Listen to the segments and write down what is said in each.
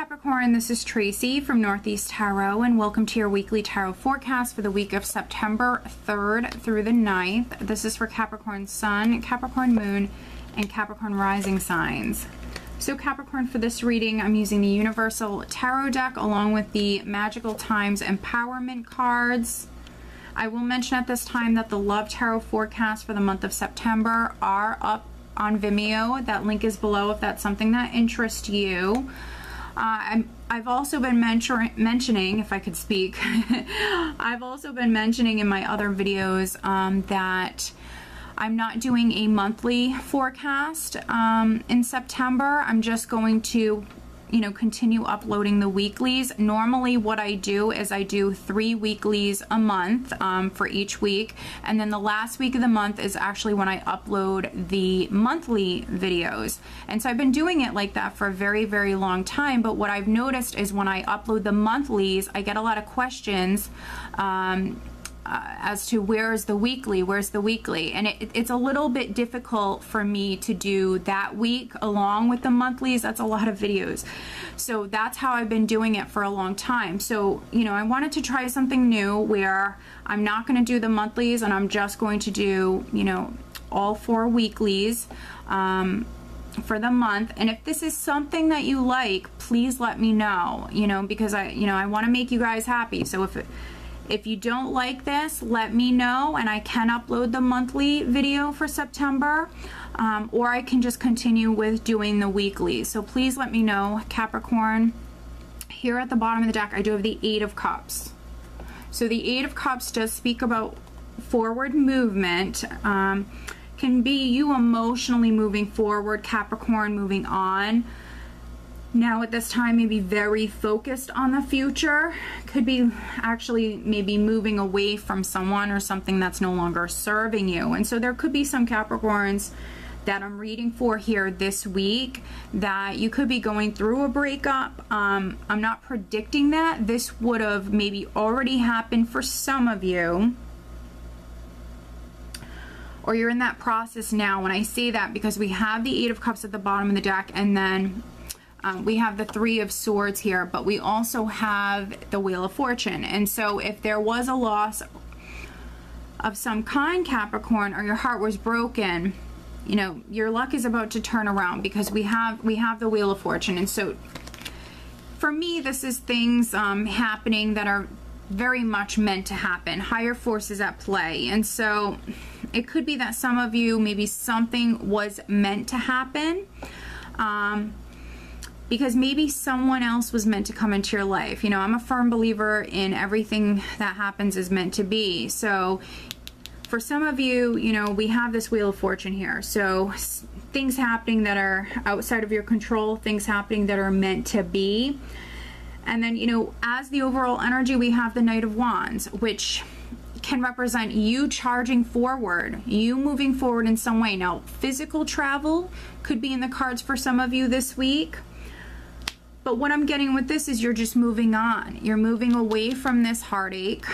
Capricorn, this is Tracy from Northeast Tarot, and welcome to your weekly tarot forecast for the week of September 3rd through the 9th. This is for Capricorn Sun, Capricorn Moon, and Capricorn Rising signs. So Capricorn, for this reading, I'm using the Universal Tarot deck along with the Magical Times Empowerment cards. I will mention at this time that the Love Tarot forecast for the month of September are up on Vimeo. That link is below if that's something that interests you. I've also been mentioning, if I could speak, I've also been mentioning in my other videos that I'm not doing a monthly forecast in September. I'm just going to, continue uploading the weeklies. Normally what I do is I do 3 weeklies a month for each week, and then the last week of the month is actually when I upload the monthly videos. And so I've been doing it like that for a very, very long time, but what I've noticed is when I upload the monthlies, I get a lot of questions as to where's the weekly, and it's a little bit difficult for me to do that week along with the monthlies. That's a lot of videos, so that's how I've been doing it for a long time. So I wanted to try something new where I'm not going to do the monthlies and I'm just going to do all 4 weeklies for the month. And if this is something that you like, please let me know, because I want to make you guys happy. So if you don't like this, let me know, and I can upload the monthly video for September, or I can just continue with doing the weekly. So please let me know, Capricorn. Here at the bottom of the deck, I do have the 8 of Cups. So the 8 of Cups does speak about forward movement. Can be you emotionally moving forward, Capricorn, moving on. Now at this time, maybe very focused on the future. Could be actually maybe moving away from someone or something that's no longer serving you. And so there could be some Capricorns that I'm reading for here this week that you could be going through a breakup. I'm not predicting that. This would have maybe already happened for some of you, or you're in that process now. When I say that, because we have the 8 of Cups at the bottom of the deck, and then we have the 3 of Swords here, but we also have the Wheel of Fortune. And so if there was a loss of some kind, Capricorn, or your heart was broken, your luck is about to turn around, because we have the Wheel of Fortune. And so for me, this is things happening that are very much meant to happen. Higher forces at play. And so it could be that some of you, maybe something was meant to happen, because maybe someone else was meant to come into your life. I'm a firm believer in everything that happens is meant to be. So for some of you, we have this Wheel of Fortune here. So things happening that are outside of your control, things happening that are meant to be. And then, as the overall energy, we have the Knight of Wands, which can represent you charging forward, you moving forward in some way. Now, physical travel could be in the cards for some of you this week. But what I'm getting with this is you're just moving on. You're moving away from this heartache.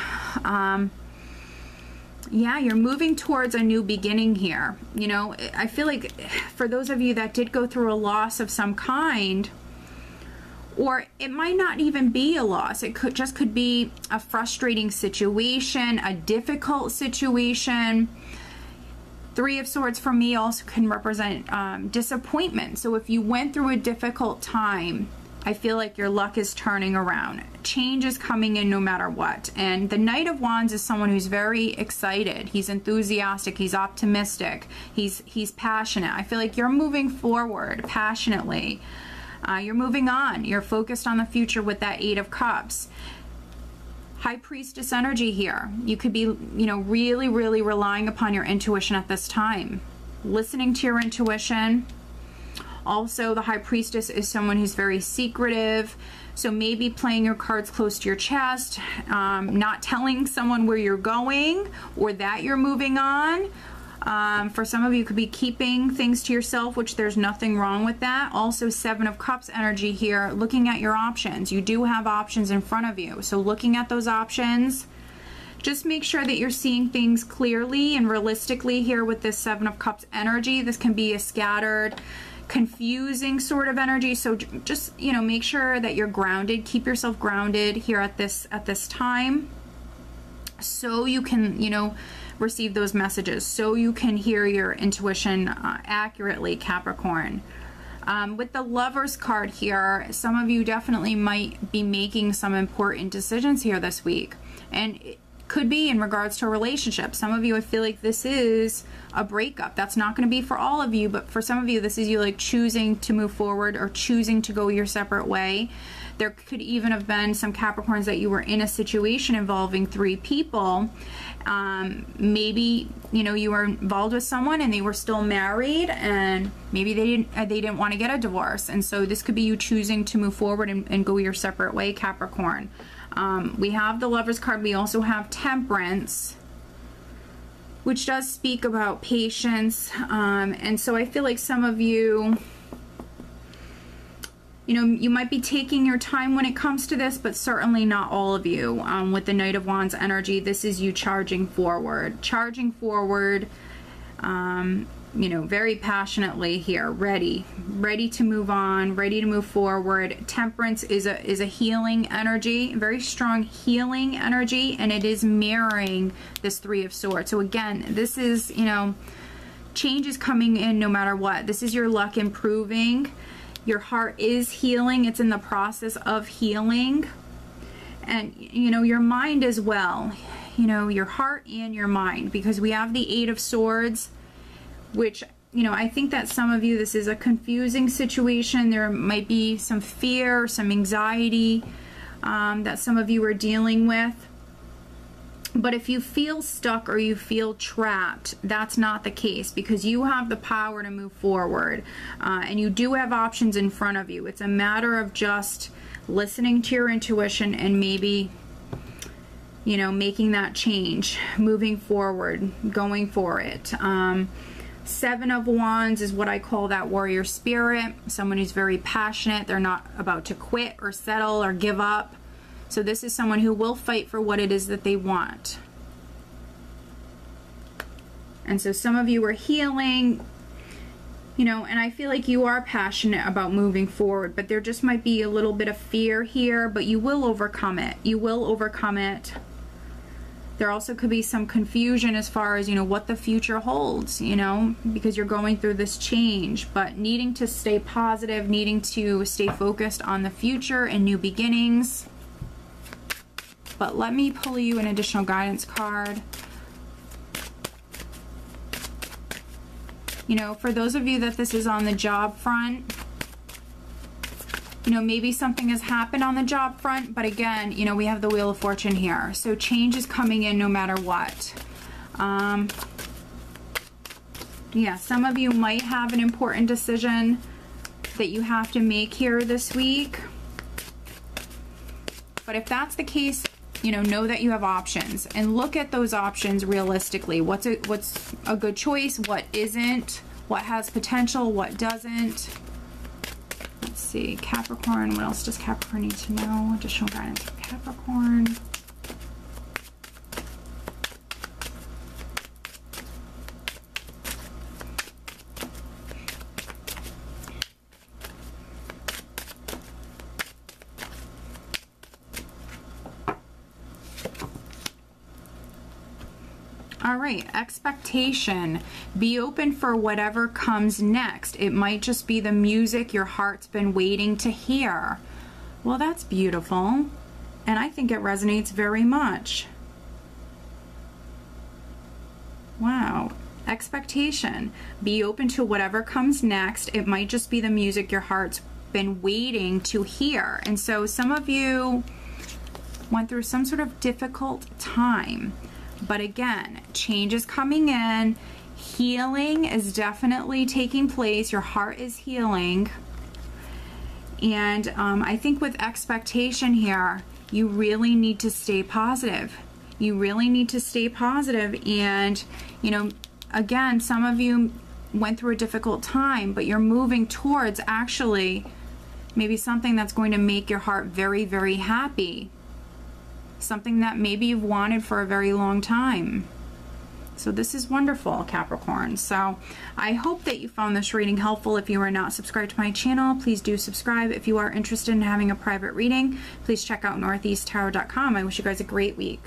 Yeah, you're moving towards a new beginning here. I feel like for those of you that did go through a loss of some kind, or it might not even be a loss. It could be a frustrating situation, a difficult situation. 3 of Swords for me also can represent disappointment. So if you went through a difficult time, I feel like your luck is turning around. Change is coming in no matter what. And the Knight of Wands is someone who's very excited. He's enthusiastic. He's optimistic. He's passionate. I feel like you're moving forward passionately. You're moving on. You're focused on the future with that 8 of Cups. High Priestess energy here. You could be, really, really relying upon your intuition at this time. Listening to your intuition. Also, the High Priestess is someone who's very secretive, so maybe playing your cards close to your chest, not telling someone where you're going or that you're moving on. For some of you, could be keeping things to yourself, which there's nothing wrong with that. Also, 7 of Cups energy here, looking at your options. You do have options in front of you, so looking at those options. Just make sure that you're seeing things clearly and realistically here with this 7 of Cups energy. This can be a scattered confusing sort of energy. So just, you know, make sure that you're grounded. Keep yourself grounded here at this time, so you can, you know, receive those messages, so you can hear your intuition accurately, Capricorn. With the Lovers card here, some of you definitely might be making some important decisions here this week, and it could be in regards to a relationship. Some of you, I feel like this is a breakup. That's not going to be for all of you, but for some of you, this is you like choosing to move forward or choosing to go your separate way. There could even have been some Capricorns that you were in a situation involving 3 people. Maybe, you know, you were involved with someone and they were still married, and maybe they didn't want to get a divorce. And so this could be you choosing to move forward and go your separate way, Capricorn. We have the Lovers card. We also have Temperance, which does speak about patience. And so I feel like some of you, you know, you might be taking your time when it comes to this, but certainly not all of you. With the Knight of Wands energy, this is you charging forward, you know, very passionately here, ready to move on, ready to move forward. Temperance is a healing energy, very strong healing energy, and it is mirroring this 3 of Swords. So again, this is, you know, change is coming in no matter what. This is your luck improving. Your heart is healing. It's in the process of healing. And, you know, your mind as well. You know, your heart and your mind. Because we have the 8 of Swords, which, you know, I think that some of you, this is a confusing situation. There might be some fear, some anxiety that some of you are dealing with. But if you feel stuck or you feel trapped, that's not the case, because you have the power to move forward, and you do have options in front of you. It's a matter of just listening to your intuition and maybe, you know, making that change, moving forward, going for it. 7 of Wands is what I call that warrior spirit, someone who's very passionate. They're not about to quit or settle or give up. So this is someone who will fight for what it is that they want. And so some of you are healing, you know, and I feel like you are passionate about moving forward, but there just might be a little bit of fear here, but you will overcome it. You will overcome it. There also could be some confusion as far as, you know, what the future holds, you know, because you're going through this change, but needing to stay positive, needing to stay focused on the future and new beginnings. But let me pull you an additional guidance card. You know, for those of you that this is on the job front, you know, maybe something has happened on the job front, but again, you know, we have the Wheel of Fortune here. So change is coming in no matter what. Yeah, some of you might have an important decision that you have to make here this week. But if that's the case, you know that you have options, and look at those options realistically. What's a good choice? What isn't? What has potential? What doesn't? Let's see, Capricorn. What else does Capricorn need to know? Additional guidance for Capricorn. All right, expectation. Be open for whatever comes next. It might just be the music your heart's been waiting to hear. Well, that's beautiful, and I think it resonates very much. Wow. Expectation. Be open to whatever comes next. It might just be the music your heart's been waiting to hear. And so some of you went through some sort of difficult time. But again, change is coming in. Healing is definitely taking place. Your heart is healing. And I think with expectation here, you really need to stay positive. You really need to stay positive. And, you know, again, some of you went through a difficult time, but you're moving towards actually maybe something that's going to make your heart very, very happy. Something that maybe you've wanted for a very long time. So this is wonderful, Capricorn. So I hope that you found this reading helpful. If you are not subscribed to my channel, please do subscribe. If you are interested in having a private reading, please check out northeasttarot.com. I wish you guys a great week.